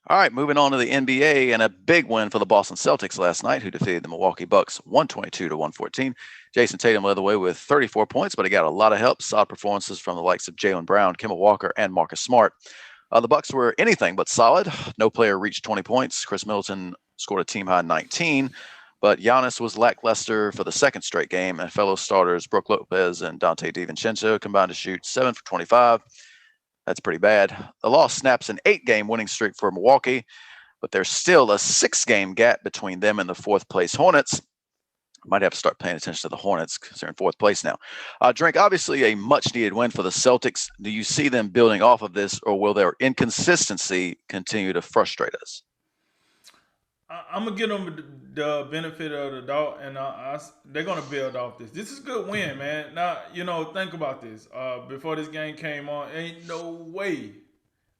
All right, moving on to the NBA and a big win for the Boston Celtics last night, who defeated the Milwaukee Bucks 122 to 114. Jason Tatum led the way with 34 points, but he got a lot of help. Solid performances from the likes of Jalen Brown, Kemba Walker, and Marcus Smart. The Bucks were anything but solid. No player reached 20 points. Chris Middleton scored a team high 19, but Giannis was lackluster for the second straight game, and fellow starters Brook Lopez and Dante DiVincenzo combined to shoot 7 for 25. That's pretty bad. The loss snaps an 8-game winning streak for Milwaukee, but there's still a 6-game gap between them and the fourth place Hornets. Might have to start paying attention to the Hornets because they're in fourth place now. Drink, obviously a much needed win for the Celtics. Do you see them building off of this, or will their inconsistency continue to frustrate us? I'm gonna give them the benefit of the doubt, and they're gonna build off this. This is a good win, man. Now think about this. Before this game came on, ain't no way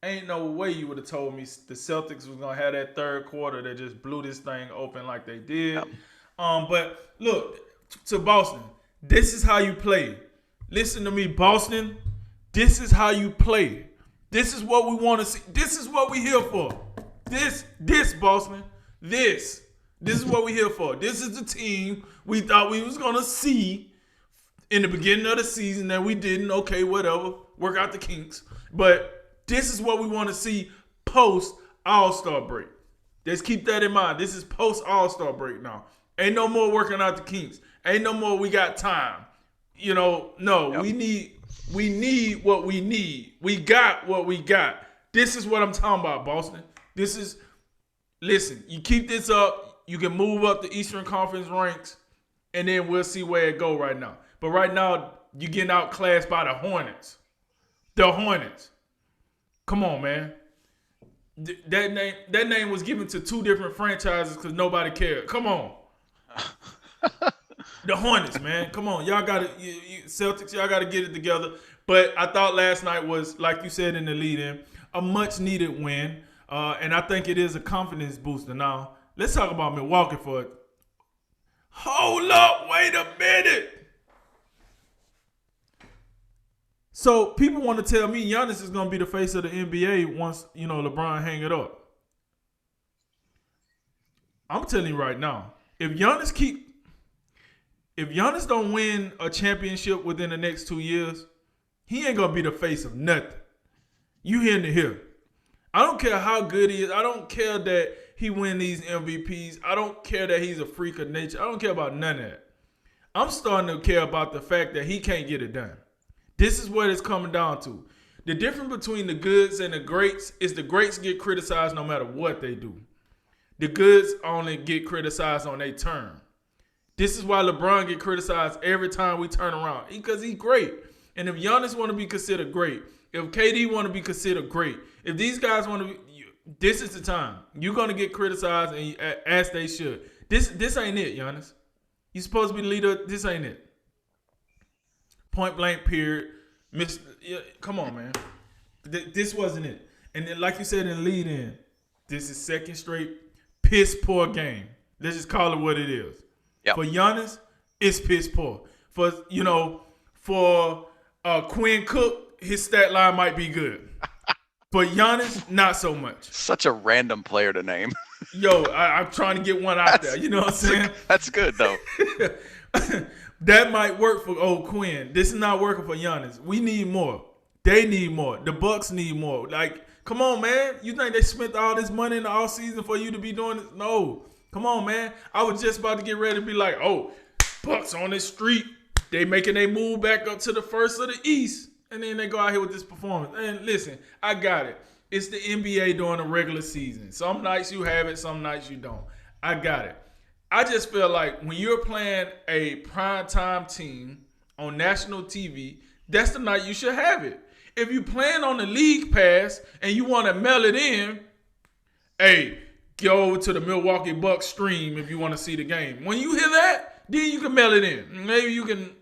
you would have told me the Celtics was gonna have that third quarter that just blew this thing open like they did. Yep. But look to Boston. This is how you play. Listen to me, Boston. This is how you play. This is what we want to see. This is what we here for. This Boston. This is what we here for. This is the team we thought we was gonna see in the beginning of the season that we didn't. Okay, whatever, work out the kinks. But this is what we want to see post All-Star break. Just keep that in mind. This is post All-Star break now. Ain't no more working out the kinks. Ain't no more. We got time. No. Yep. We need what we need. We got what we got. This is what I'm talking about, Boston. Listen, you keep this up, you can move up the Eastern Conference ranks, and then we'll see where it go right now. But right now, you're getting outclassed by the Hornets. The Hornets. Come on, man. That name was given to two different franchises because nobody cared. Come on. The Hornets, man. Come on. Y'all got to, Celtics, y'all got to get it together. But I thought last night was, like you said in the lead-in, a much-needed win. And I think it is a confidence booster. Now, let's talk about Milwaukee for it. Hold up, wait a minute. So people want to tell me Giannis is going to be the face of the NBA once, LeBron hang it up. I'm telling you right now, if Giannis don't win a championship within the next 2 years, he ain't going to be the face of nothing. You hearing it here. I don't care how good he is. I don't care that he win these MVPs. I don't care that he's a freak of nature. I don't care about none of that. I'm starting to care about the fact that he can't get it done. This is what it's coming down to. The difference between the goods and the greats is the greats get criticized no matter what they do. The goods only get criticized on their turn. This is why LeBron get criticized every time we turn around. Because he's great. And if Giannis want to be considered great, if KD want to be considered great, if these guys want to be, this is the time. You're going to get criticized and as they should. This ain't it, Giannis. You supposed to be the leader. This ain't it. Point blank, period. Come on, man. This wasn't it. And then, like you said in the lead in, this is second straight piss poor game. Let's just call it what it is. Yep. For Giannis, it's piss poor. For Quinn Cook, his stat line might be good. But Giannis, not so much. Such a random player to name. Yo, I'm trying to get one out there. You know what I'm saying? That's good, though. That might work for old Quinn. This is not working for Giannis. We need more. They need more. The Bucks need more. Like, come on, man. You think they spent all this money in the offseason for you to be doing this? No. Come on, man. I was just about to get ready to be like, oh, Bucks on this street. They making a move back up to the first of the East. And then they go out here with this performance. And listen, I got it. It's the NBA during the regular season. Some nights you have it, some nights you don't. I got it. I just feel like when you're playing a primetime team on national TV, that's the night you should have it. If you playing on the league pass and you want to mail it in, hey, go over to the Milwaukee Bucks stream if you want to see the game. When you hear that, then you can mail it in. Maybe you can,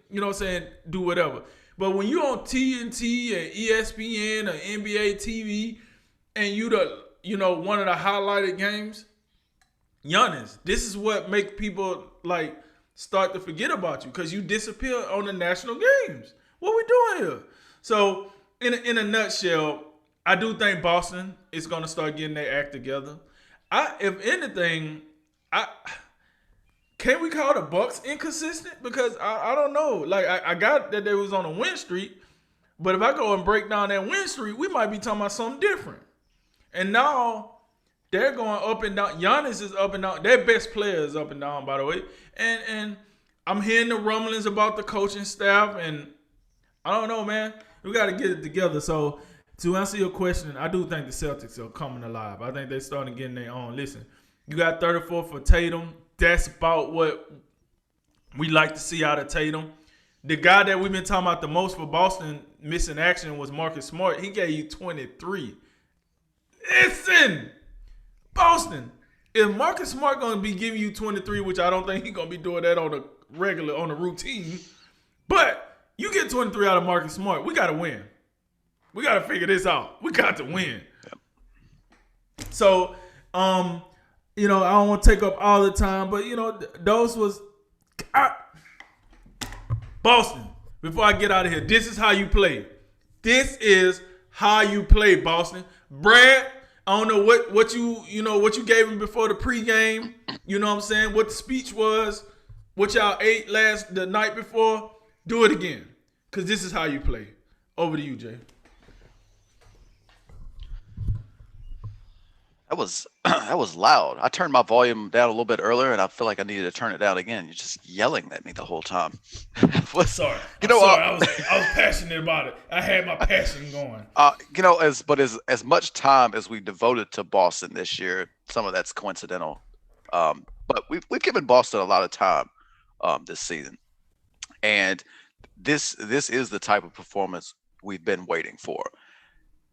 do whatever. But when you're on TNT and ESPN or NBA TV and you one of the highlighted games, Giannis, this is what make people start to forget about you because you disappear on the national games. What we doing here? So in a nutshell, I do think Boston is going to start getting their act together. If anything, I can we call the Bucks inconsistent because I don't know. Like I got that they was on a win streak, but if I go and break down that win streak, we might be talking about something different. And now they're going up and down. Giannis is up and down. Their best player is up and down, by the way. And I'm hearing the rumblings about the coaching staff, and I don't know, man. We got to get it together. So to answer your question, I do think the Celtics are coming alive. I think they're starting getting their own. Listen, you got 34 for Tatum. That's about what we like to see out of Tatum. The guy that we've been talking about the most for Boston missing action was Marcus Smart. He gave you 23. Listen, Boston. If Marcus Smart gonna be giving you 23, which I don't think he's gonna be doing that on a regular, on a routine, but you get 23 out of Marcus Smart, we gotta win. We gotta figure this out. We got to win. So, I don't want to take up all the time, but those was Boston. Before I get out of here, this is how you play. This is how you play, Boston. Brad, I don't know what you gave him before the pregame. You know what I'm saying? What the speech was, what y'all ate the night before. Do it again, cause this is how you play. Over to you, Jay. That was loud. I turned my volume down a little bit earlier, and I feel like I needed to turn it down again. You're just yelling at me the whole time. Sorry. You know, sorry. I was passionate about it. I had my passion going. as much time as we devoted to Boston this year, some of that's coincidental. But we've given Boston a lot of time this season, and this is the type of performance we've been waiting for.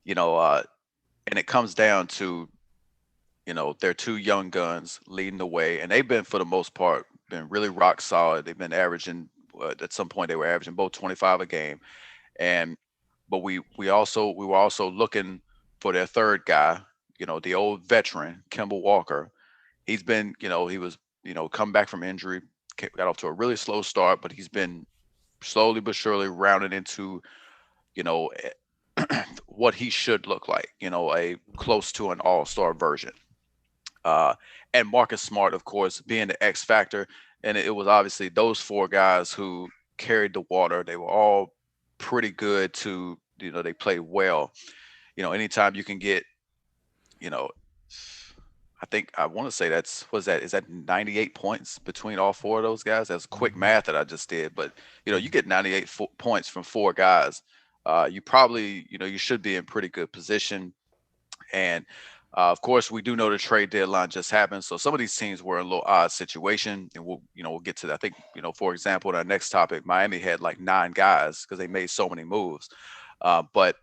You know, and it comes down to their two young guns leading the way, and they've been for the most part been really rock solid. They've been averaging at some point they were averaging both 25 a game, and but we were also looking for their third guy, the old veteran Kimball Walker. He's been he was come back from injury, got off to a really slow start, but he's been slowly but surely rounded into you know what he should look like, a close to an all-star version. uh, and Marcus Smart, of course, being the X factor. And it was obviously those four guys who carried the water. They were all pretty good to, they played well. Anytime you can get, you know, I think I want to say is that 98 points between all four of those guys? That's quick Mm-hmm. math that I just did. But, you get 98 points from four guys. You probably, you should be in pretty good position. And of course, we do know the trade deadline just happened, so some of these teams were in a little odd situation, and we'll get to that. I think, for example, in our next topic, Miami had like 9 guys because they made so many moves, but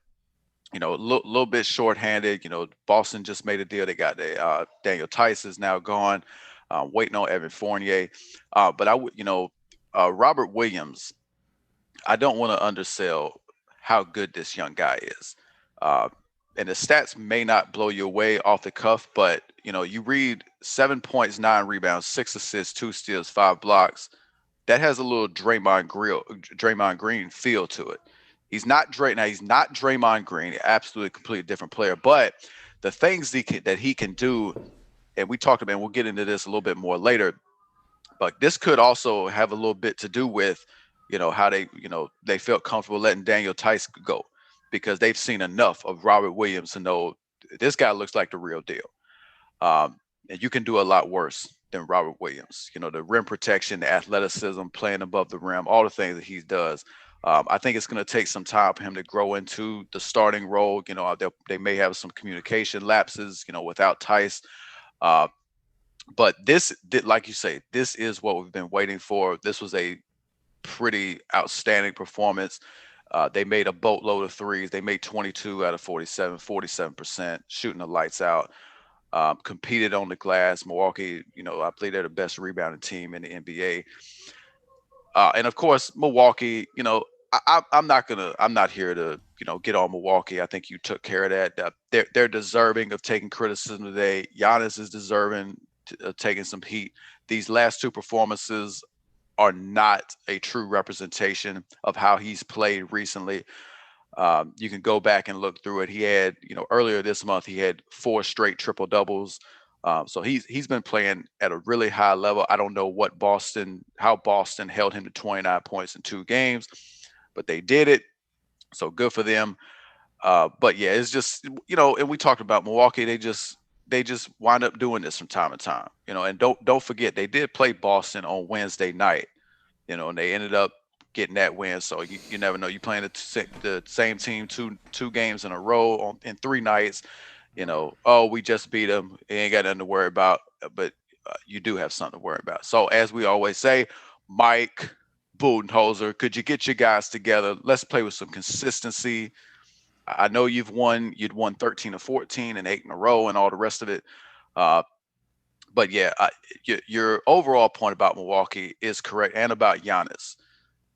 a little bit shorthanded. Boston just made a deal. They got Daniel Tice is now gone, waiting on Evan Fournier, but I would, Robert Williams. I don't want to undersell how good this young guy is. Uh, and the stats may not blow you away off the cuff, but you read 7 points, 9 rebounds, 6 assists, 2 steals, 5 blocks. That has a little Draymond Green feel to it. He's not Dray now. He's not Draymond Green, absolutely completely different player. But the things that he can do, and we talked about, and we'll get into this a little bit more later. But this could also have a little bit to do with, how they felt comfortable letting Daniel Tice go because they've seen enough of Robert Williams to know this guy looks like the real deal. And you can do a lot worse than Robert Williams. The rim protection, the athleticism, playing above the rim, all the things that he does. I think it's going to take some time for him to grow into the starting role. They may have some communication lapses, without Tice. Uh, but like you say, this is what we've been waiting for. This was a pretty outstanding performance. They made a boatload of threes. They made 22 out of 47, 47%, shooting the lights out. Competed on the glass. Milwaukee, I believe they're the best rebounding team in the NBA. And of course, Milwaukee, I'm not here to, get on Milwaukee. I think you took care of that. They're deserving of taking criticism today. Giannis is deserving of taking some heat. These last two performances are not a true representation of how he's played recently. You can go back and look through it. He had, earlier this month he had four straight triple doubles. So he's been playing at a really high level. I don't know how Boston held him to 29 points in 2 games, but they did it. So good for them. But yeah, it's just and we talked about Milwaukee. They just wind up doing this from time to time. And don't forget they did play Boston on Wednesday night. And they ended up getting that win. So you never know. You playing the same team two games in a row in 3 nights. Oh, we just beat them. You ain't got nothing to worry about. But you do have something to worry about. So as we always say, Mike Budenholzer, could you get your guys together? Let's play with some consistency. I know you'd won 13 or 14 and 8 in a row and all the rest of it. Uh, but yeah, your overall point about Milwaukee is correct, and about Giannis.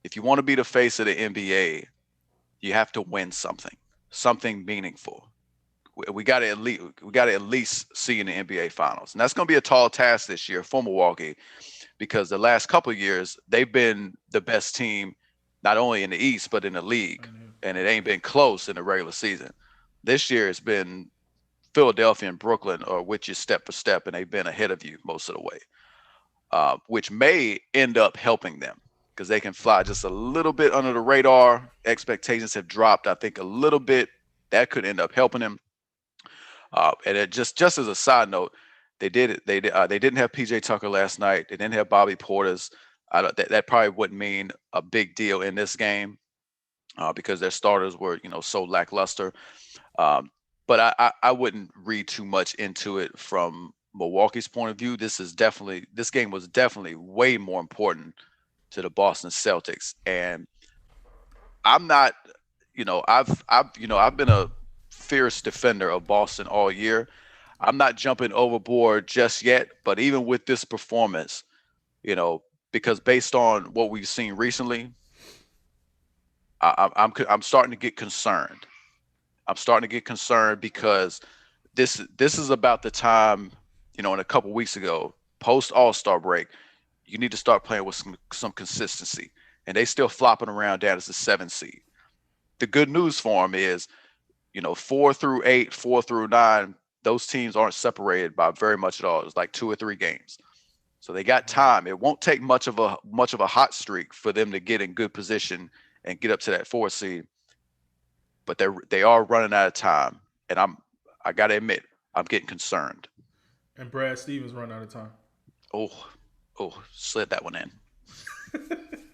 If you want to be the face of the NBA, you have to win something meaningful. We got to at least see in the NBA Finals, and that's going to be a tall task this year for Milwaukee because the last couple of years they've been the best team, not only in the East but in the league, and it ain't been close in the regular season. This year it's been Philadelphia and Brooklyn are with you step for step, and they've been ahead of you most of the way, which may end up helping them because they can fly just a little bit under the radar. Expectations have dropped, I think, a little bit. That could end up helping them. And just as a side note, they did it. They didn't have PJ Tucker last night. They didn't have Bobby Portis. That probably wouldn't mean a big deal in this game because their starters were so lackluster. Um, but I wouldn't read too much into it from Milwaukee's point of view. This game was definitely way more important to the Boston Celtics, and I'm not. I've been a fierce defender of Boston all year. I'm not jumping overboard just yet, but even with this performance, you know, because based on what we've seen recently, I'm starting to get concerned. I'm starting to get concerned because this is about the time, in a couple weeks ago, post All Star break, you need to start playing with some consistency, and they still flopping around down as the 7th seed. The good news for them is, 4 through 8, 4 through 9, those teams aren't separated by very much at all. It's like 2 or 3 games. So they got time. It won't take much of a hot streak for them to get in good position and get up to that 4 seed. But they are running out of time, and I got to admit I'm getting concerned. And Brad Stevens run out of time. Oh, oh, slid that one in.